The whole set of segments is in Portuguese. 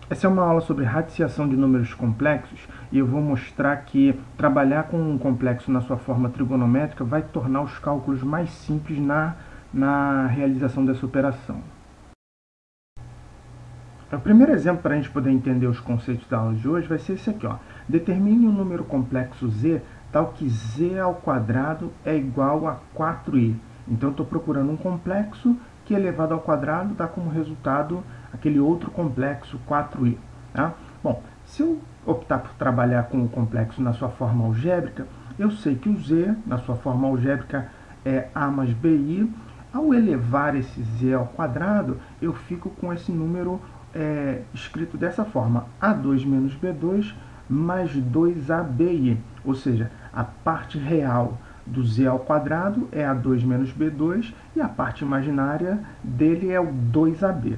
Essa é uma aula sobre radiciação de números complexos e eu vou mostrar que trabalhar com um complexo na sua forma trigonométrica vai tornar os cálculos mais simples na realização dessa operação. O primeiro exemplo para a gente poder entender os conceitos da aula de hoje vai ser esse aqui, ó. Determine um número complexo z tal que z ao quadrado é igual a 4i. Então eu estou procurando um complexo que elevado ao quadrado dá como resultado aquele outro complexo 4i. Tá? Bom, se eu optar por trabalhar com o complexo na sua forma algébrica, eu sei que o z, na sua forma algébrica, é a mais bi. Ao elevar esse z ao quadrado, eu fico com esse número escrito dessa forma, a2 menos b2 mais 2abi, ou seja, a parte real do z ao quadrado é a2 menos b2 e a parte imaginária dele é o 2ab.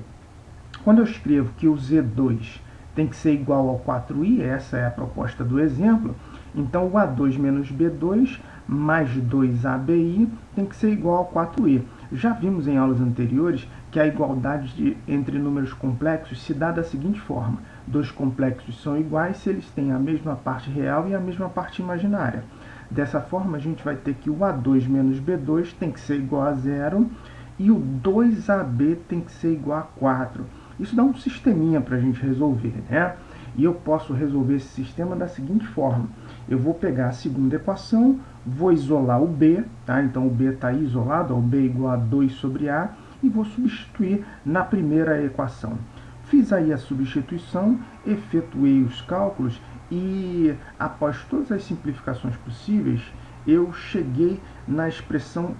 Quando eu escrevo que o z2 tem que ser igual ao 4i, essa é a proposta do exemplo, então o a2 menos b2 mais 2abi tem que ser igual ao 4i. Já vimos em aulas anteriores que a igualdade entre números complexos se dá da seguinte forma: dois complexos são iguais se eles têm a mesma parte real e a mesma parte imaginária. Dessa forma, a gente vai ter que o a2 menos b2 tem que ser igual a zero e o 2ab tem que ser igual a 4. Isso dá um sisteminha para a gente resolver, né? E eu posso resolver esse sistema da seguinte forma: eu vou pegar a segunda equação, vou isolar o b, tá? Então o b está aí isolado, o b é igual a 2 sobre a, e vou substituir na primeira equação. Fiz aí a substituição, efetuei os cálculos e, após todas as simplificações possíveis, eu cheguei na expressão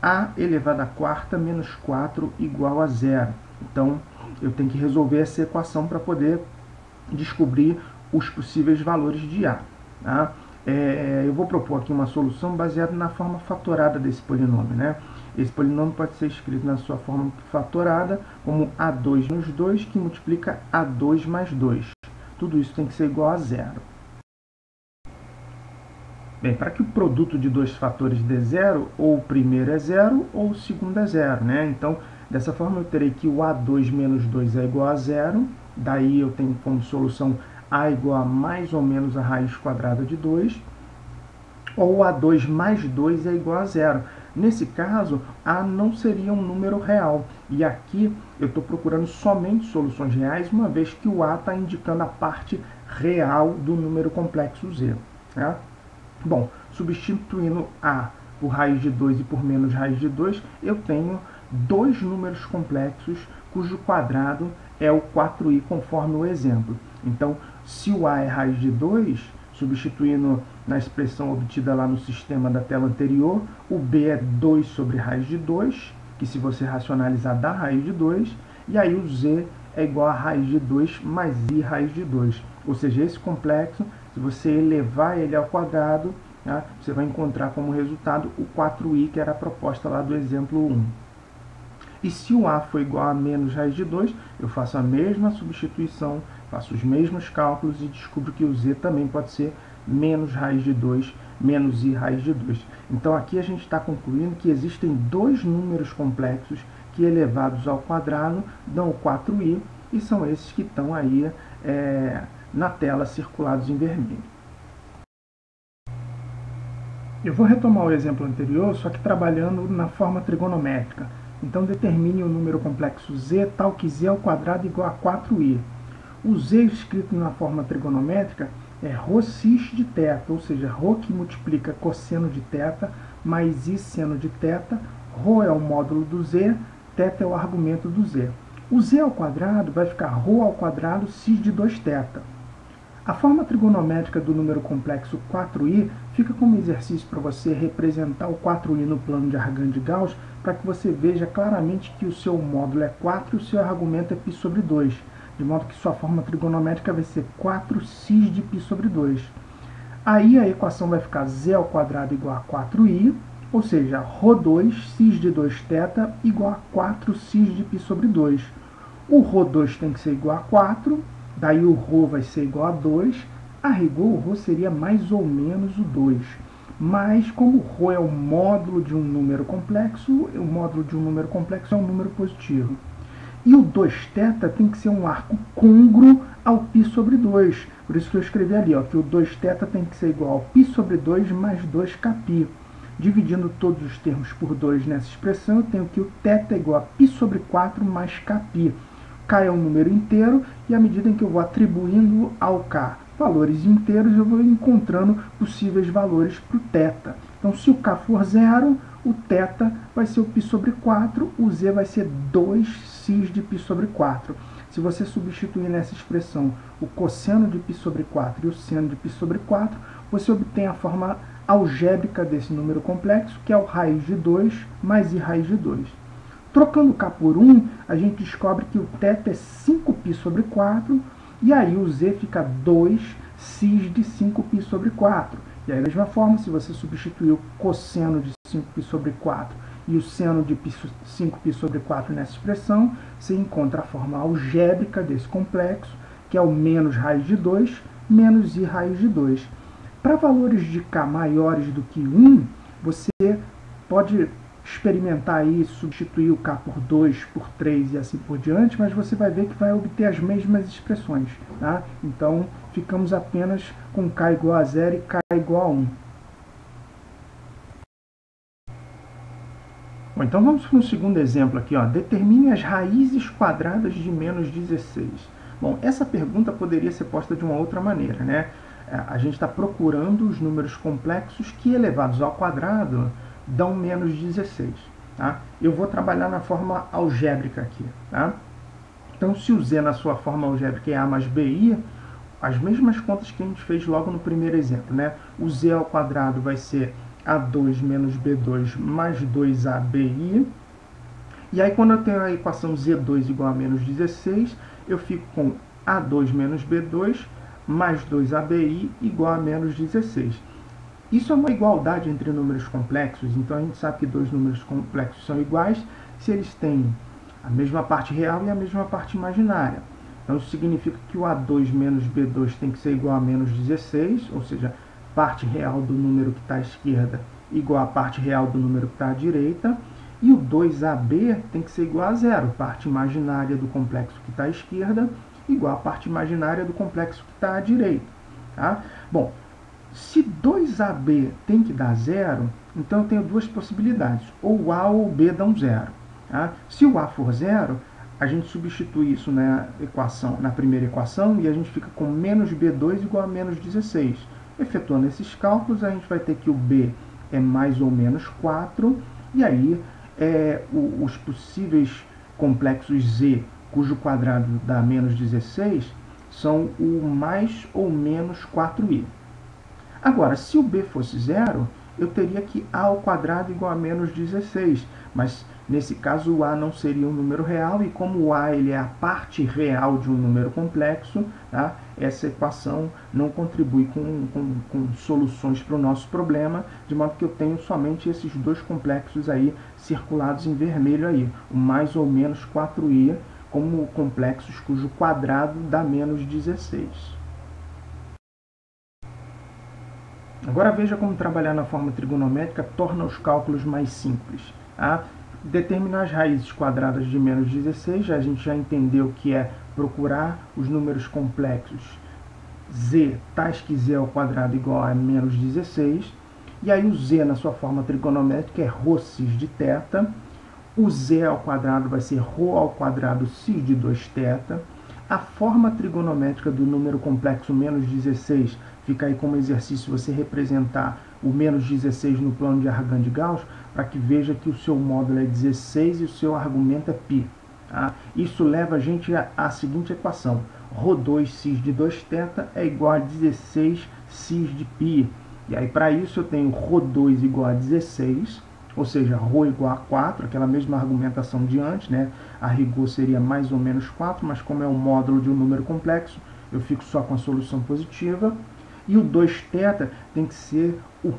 a elevado à quarta menos 4 igual a zero. Então, eu tenho que resolver essa equação para poder descobrir os possíveis valores de A. Tá? Eu vou propor aqui uma solução baseada na forma fatorada desse polinômio. Né? Esse polinômio pode ser escrito na sua forma fatorada como A2 menos 2, que multiplica A2 mais 2. Tudo isso tem que ser igual a zero. Bem, para que o produto de dois fatores dê zero, ou o primeiro é zero, ou o segundo é zero. Né? Então, dessa forma, eu terei que o A2 menos 2 é igual a zero. Daí eu tenho como solução A igual a mais ou menos a raiz quadrada de 2. Ou A2 mais 2 é igual a zero. Nesse caso, A não seria um número real. E aqui eu estou procurando somente soluções reais, uma vez que o A está indicando a parte real do número complexo Z. Né? Bom, substituindo A por raiz de 2 e por menos raiz de 2, eu tenho dois números complexos cujo quadrado é o 4i, conforme o exemplo. Então, se o A é raiz de 2, substituindo na expressão obtida lá no sistema da tela anterior, o B é 2 sobre raiz de 2, que se você racionalizar dá raiz de 2, e aí o Z é igual a raiz de 2 mais i raiz de 2. Ou seja, esse complexo, se você elevar ele ao quadrado, tá, você vai encontrar como resultado o 4i, que era a proposta lá do exemplo 1. E se o A for igual a menos raiz de 2, eu faço a mesma substituição, faço os mesmos cálculos e descubro que o Z também pode ser menos raiz de 2, menos i raiz de 2. Então aqui a gente está concluindo que existem dois números complexos que elevados ao quadrado dão o 4i, e são esses que estão aí na tela circulados em vermelho. Eu vou retomar o exemplo anterior, só que trabalhando na forma trigonométrica. Então determine o número complexo z tal que z ao quadrado igual a 4i. O z escrito na forma trigonométrica é ρx de θ, ou seja, ρ que multiplica cosseno de θ mais i seno de θ. Ρ é o módulo do z, θ é o argumento do z. O z ao quadrado vai ficar ρ ao quadrado x de 2θ. A forma trigonométrica do número complexo 4i fica como exercício para você representar o 4i no plano de Argand de Gauss, para que você veja claramente que o seu módulo é 4 e o seu argumento é π sobre 2, de modo que sua forma trigonométrica vai ser 4x de π sobre 2. Aí a equação vai ficar z ao quadrado igual a 4i, ou seja, ρ2 x de 2θ igual a 4x de π sobre 2. O ρ2 tem que ser igual a 4, daí o ρ vai ser igual a 2, a rigor o ρ seria mais ou menos o 2. Mas como o ρ é o módulo de um número complexo, o módulo de um número complexo é um número positivo. E o 2θ tem que ser um arco côngruo ao π sobre 2. Por isso que eu escrevi ali, ó, que o 2θ tem que ser igual ao π sobre 2 mais 2kπ. Dividindo todos os termos por 2 nessa expressão, eu tenho que o θ é igual a π sobre 4 mais kπ. K é um número inteiro, e à medida em que eu vou atribuindo ao K valores inteiros, eu vou encontrando possíveis valores para o θ. Então, se o K for 0, o θ vai ser o π sobre 4, o z vai ser 2x de π sobre 4. Se você substituir nessa expressão o cosseno de π sobre 4 e o seno de π sobre 4, você obtém a forma algébrica desse número complexo, que é o raiz de 2 mais i raiz de 2. Trocando K por 1, a gente descobre que o θ é 5π sobre 4, e aí o z fica 2x de 5π sobre 4. E aí, da mesma forma, se você substituir o cosseno de 5π sobre 4 e o seno de 5π sobre 4 nessa expressão, você encontra a forma algébrica desse complexo, que é o menos raiz de 2 menos i raiz de 2. Para valores de K maiores do que 1, você pode experimentar aí, substituir o K por 2, por 3 e assim por diante, mas você vai ver que vai obter as mesmas expressões. Tá? Então, ficamos apenas com K igual a 0 e K igual a 1. Bom, então vamos para um segundo exemplo aqui. Ó. Determine as raízes quadradas de menos 16. Bom, essa pergunta poderia ser posta de uma outra maneira, né? A gente está procurando os números complexos que, elevados ao quadrado, dão menos 16. Tá? Eu vou trabalhar na forma algébrica aqui. Tá? Então, se o z na sua forma algébrica é a mais bi, as mesmas contas que a gente fez logo no primeiro exemplo. Né? O z ao quadrado vai ser a2 menos b2 mais 2abi. E aí, quando eu tenho a equação z2 igual a menos 16, eu fico com a2 menos b2 mais 2abi igual a menos 16. Isso é uma igualdade entre números complexos, então a gente sabe que dois números complexos são iguais se eles têm a mesma parte real e a mesma parte imaginária. Então isso significa que o a2 menos b2 tem que ser igual a menos 16, ou seja, parte real do número que está à esquerda igual à parte real do número que está à direita, e o 2ab tem que ser igual a zero, parte imaginária do complexo que está à esquerda igual à parte imaginária do complexo que está à direita. Tá? Bom, se 2ab tem que dar zero, então eu tenho duas possibilidades. Ou o a ou o b dão zero. Tá? Se o a for zero, a gente substitui isso na primeira equação e a gente fica com menos b2 igual a menos 16. Efetuando esses cálculos, a gente vai ter que o b é mais ou menos 4, e aí os possíveis complexos z cujo quadrado dá menos 16, são o mais ou menos 4i. Agora, se o b fosse zero, eu teria que a ao quadrado igual a menos 16, mas nesse caso o a não seria um número real, e como o a ele é a parte real de um número complexo, tá? Essa equação não contribui com soluções para o nosso problema, de modo que eu tenho somente esses dois complexos aí circulados em vermelho aí, o mais ou menos 4i, como complexos cujo quadrado dá menos 16. Agora veja como trabalhar na forma trigonométrica torna os cálculos mais simples. Tá? Determinar as raízes quadradas de menos 16, a gente já entendeu que é procurar os números complexos z, tais que z ao quadrado igual a menos 16, e aí o z na sua forma trigonométrica é ρ de θ, o z ao quadrado vai ser ρ ao quadrado cis de 2θ, a forma trigonométrica do número complexo menos 16 fica aí como exercício você representar o menos 16 no plano de Argand de Gauss, para que veja que o seu módulo é 16 e o seu argumento é π. Tá? Isso leva a gente à seguinte equação: ρ2 cis de 2θ é igual a 16 cis de π. E aí, para isso, eu tenho ρ2 igual a 16, ou seja, ρ igual a 4, aquela mesma argumentação de antes, né? A rigor seria mais ou menos 4, mas como é o módulo de um número complexo, eu fico só com a solução positiva. E o 2θ tem que ser o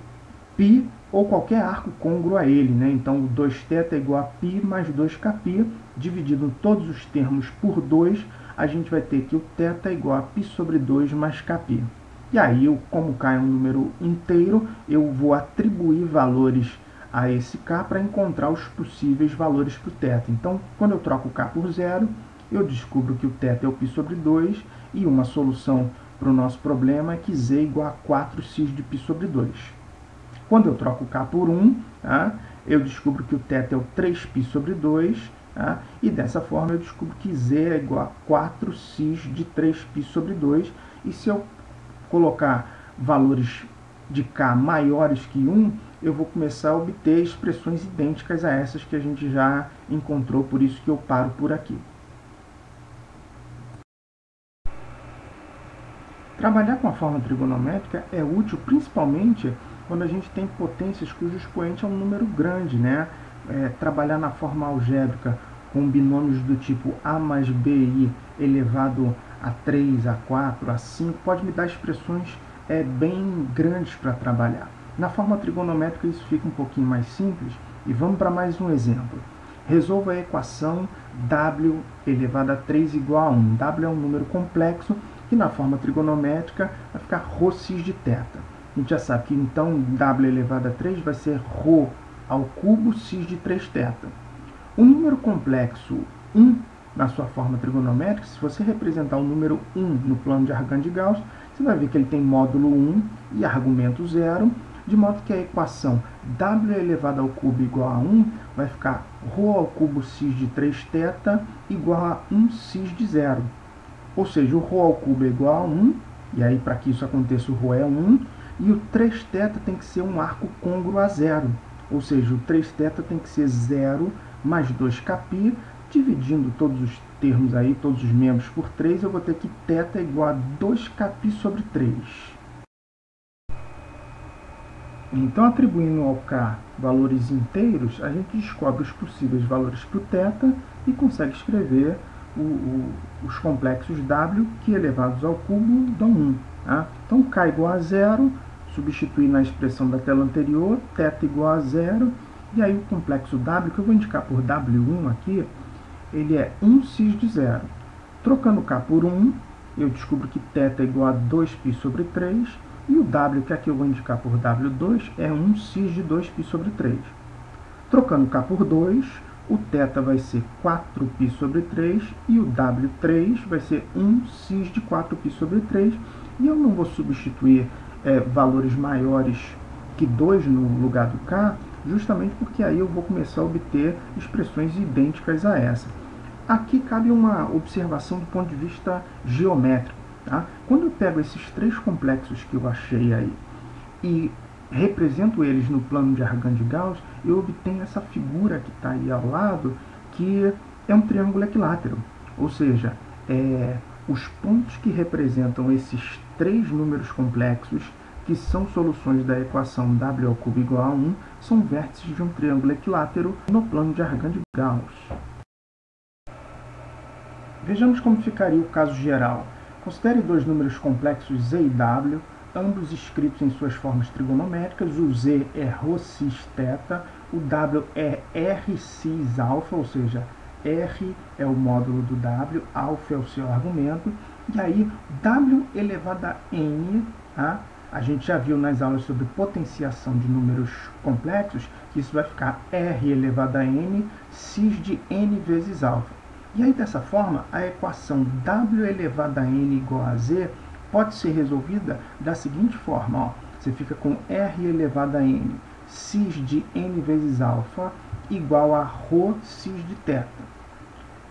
π ou qualquer arco côngruo a ele, né? Então, o 2θ é igual a π mais 2kπ, dividido todos os termos por 2, a gente vai ter que o θ é igual a π sobre 2 mais kπ. E aí, como K é um número inteiro, eu vou atribuir valores a esse k para encontrar os possíveis valores para o θ. Então, quando eu troco o k por zero, eu descubro que o θ é o π sobre 2, e uma solução para o nosso problema é que z é igual a 4x de π sobre 2. Quando eu troco o k por 1, tá, eu descubro que o θ é o 3π sobre 2, tá, e dessa forma eu descubro que z é igual a 4x de 3π sobre 2, e se eu colocar valores de k maiores que 1, eu vou começar a obter expressões idênticas a essas que a gente já encontrou, por isso que eu paro por aqui. Trabalhar com a forma trigonométrica é útil principalmente quando a gente tem potências cujo expoente é um número grande, né? Trabalhar na forma algébrica com binômios do tipo a mais bi elevado a 3, a 4, a 5, pode me dar expressões bem grandes para trabalhar. Na forma trigonométrica isso fica um pouquinho mais simples, e vamos para mais um exemplo. Resolva a equação w elevado a 3 igual a 1. W é um número complexo que na forma trigonométrica vai ficar ρx de θ. A gente já sabe que então w elevado a 3 vai ser ρ ao cubo x de 3θ. O número complexo 1, na sua forma trigonométrica, se você representar o número 1 no plano de Argand de Gauss, você vai ver que ele tem módulo 1 e argumento 0, de modo que a equação w elevado ao cubo igual a 1 vai ficar ρ ao cubo x de 3θ igual a 1x de 0. Ou seja, o ρ ao cubo é igual a 1, e aí para que isso aconteça o ρ é 1, e o 3θ tem que ser um arco côngruo a 0. Ou seja, o 3θ tem que ser 0 mais 2kπ, dividindo todos os termos aí, todos os membros por 3, eu vou ter que θ é igual a 2kπ sobre 3. Então, atribuindo ao k valores inteiros, a gente descobre os possíveis valores para o θ e consegue escrever os complexos w que elevados ao cubo dão 1. Tá? Então, k igual a 0, substituir na expressão da tela anterior, θ igual a 0, e aí o complexo w, que eu vou indicar por w1 aqui, ele é 1x de 0. Trocando k por 1, eu descubro que θ é igual a 2π sobre 3, e o w, que aqui eu vou indicar por w2, é 1x de 2π sobre 3. Trocando k por 2, o θ vai ser 4π sobre 3, e o w3 vai ser 1x de 4π sobre 3, e eu não vou substituir valores maiores que 2 no lugar do k, justamente porque aí eu vou começar a obter expressões idênticas a essa. Aqui cabe uma observação do ponto de vista geométrico. Tá? Quando eu pego esses três complexos que eu achei aí e represento eles no plano de Argand de Gauss, eu obtenho essa figura que está aí ao lado, que é um triângulo equilátero. Ou seja, os pontos que representam esses três números complexos, que são soluções da equação w ao cubo igual a 1, são vértices de um triângulo equilátero no plano de Argand de Gauss. Vejamos como ficaria o caso geral. Considere dois números complexos z e w, ambos escritos em suas formas trigonométricas. O z é ρxθ, o w é rxα, ou seja, r é o módulo do w, alfa é o seu argumento, e aí w elevado a n, tá? A gente já viu nas aulas sobre potenciação de números complexos que isso vai ficar r elevado a n, x de n vezes alfa. E aí, dessa forma, a equação w elevado a n igual a z pode ser resolvida da seguinte forma. Ó. Você fica com r elevado a n, x de n vezes alfa, igual a ρx de θ.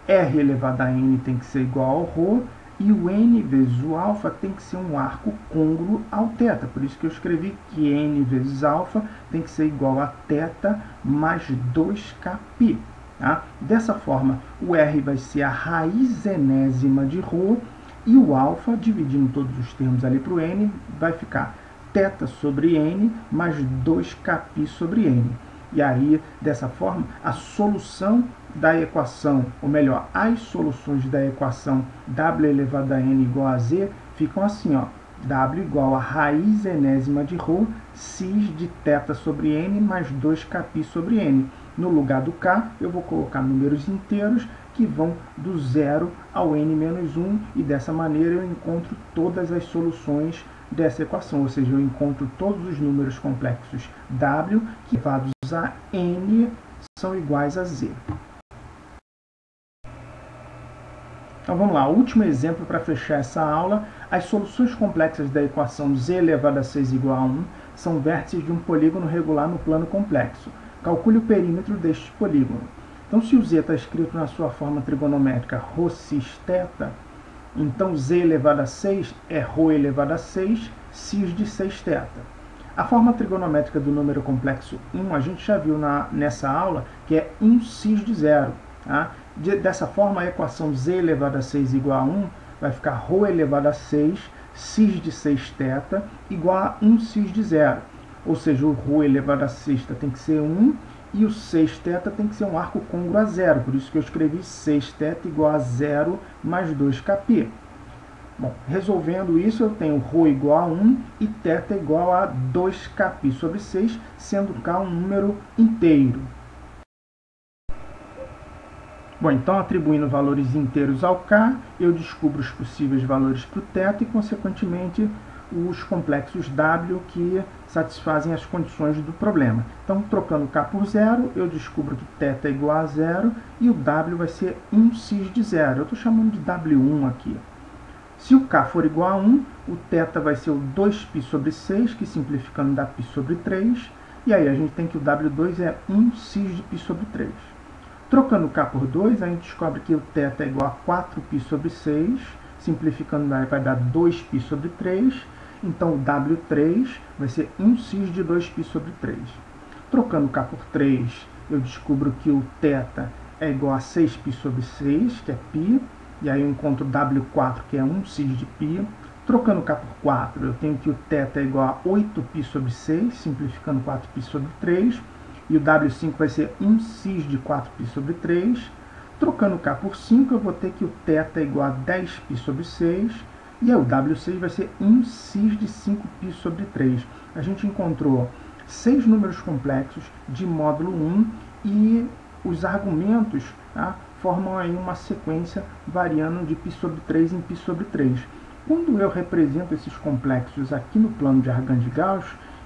R elevado a n tem que ser igual ao ρ, e o n vezes o alfa tem que ser um arco côngruo ao θ. Por isso que eu escrevi que n vezes alfa tem que ser igual a θ mais 2kπ. Tá? Dessa forma, o r vai ser a raiz enésima de ρ, e o alfa, dividindo todos os termos ali para o n, vai ficar θ sobre n mais 2kπ sobre n. E aí, dessa forma, a solução da equação, ou melhor, as soluções da equação w elevado a n igual a z ficam assim, ó, w igual a raiz enésima de ρ, x de θ sobre n mais 2kπ sobre n. No lugar do k, eu vou colocar números inteiros que vão do 0 ao n menos 1, e dessa maneira eu encontro todas as soluções dessa equação, ou seja, eu encontro todos os números complexos w que elevados complexos a n são iguais a z. Então vamos lá, o último exemplo para fechar essa aula. As soluções complexas da equação z elevado a 6 igual a 1 são vértices de um polígono regular no plano complexo. Calcule o perímetro deste polígono. Então, se o z está escrito na sua forma trigonométrica ρ θ, então z elevado a 6 é ρ elevado a 6 cis de 6θ. A forma trigonométrica do número complexo 1 a gente já viu nessa aula, que é 1 cis de 0. Tá? Dessa forma, a equação z elevado a 6 igual a 1 vai ficar ρ elevado a 6 cis de 6θ igual a 1 cis de 0. Ou seja, o ρ elevado a 6 tem que ser 1 e o 6θ tem que ser um arco côngruo a 0. Por isso que eu escrevi 6θ igual a 0 mais 2kπ. Bom, resolvendo isso, eu tenho ρ igual a 1 e θ igual a 2kπ sobre 6, sendo k um número inteiro. Bom, então, atribuindo valores inteiros ao k, eu descubro os possíveis valores para o θ e, consequentemente, os complexos w que satisfazem as condições do problema. Então, trocando k por 0, eu descubro que θ é igual a 0 e o w vai ser 1 cis de 0. Eu estou chamando de w1 aqui. Se o k for igual a 1, o θ vai ser o 2π sobre 6, que simplificando dá π sobre 3. E aí a gente tem que o w2 é 1 cis de π sobre 3. Trocando k por 2, a gente descobre que o θ é igual a 4π sobre 6, simplificando vai dar 2π sobre 3, então o W3 vai ser 1 cis de 2π sobre 3. Trocando k por 3, eu descubro que o θ é igual a 6π sobre 6, que é π, e aí eu encontro W4, que é 1 cis de π. Trocando k por 4, eu tenho que o θ é igual a 8π sobre 6, simplificando 4π sobre 3, e o W5 vai ser 1 cis de 4π sobre 3. Trocando k por 5, eu vou ter que o θ é igual a 10π sobre 6, e aí o W6 vai ser 1 cis de 5π sobre 3. A gente encontrou 6 números complexos de módulo 1 e os argumentos, tá, formam aí uma sequência variando de π sobre 3 em π sobre 3. Quando eu represento esses complexos aqui no plano de Argand de Gauss,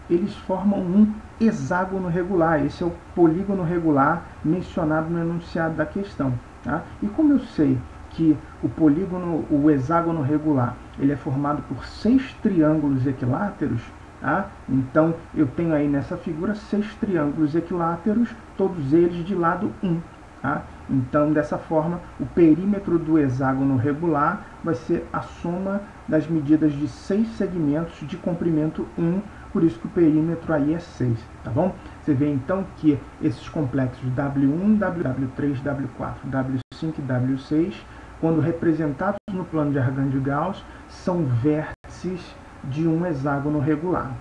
eles formam um hexágono regular. Esse é o polígono regular mencionado no enunciado da questão. Tá? E como eu sei que o hexágono regular, ele é formado por 6 triângulos equiláteros, tá? Então eu tenho aí nessa figura 6 triângulos equiláteros, todos eles de lado 1. Tá? Então, dessa forma, o perímetro do hexágono regular vai ser a soma das medidas de 6 segmentos de comprimento 1, por isso que o perímetro aí é 6, tá bom? Você vê então que esses complexos W1, W3, W4, W5 e W6, quando representados no plano de Argand de Gauss, são vértices de um hexágono regular.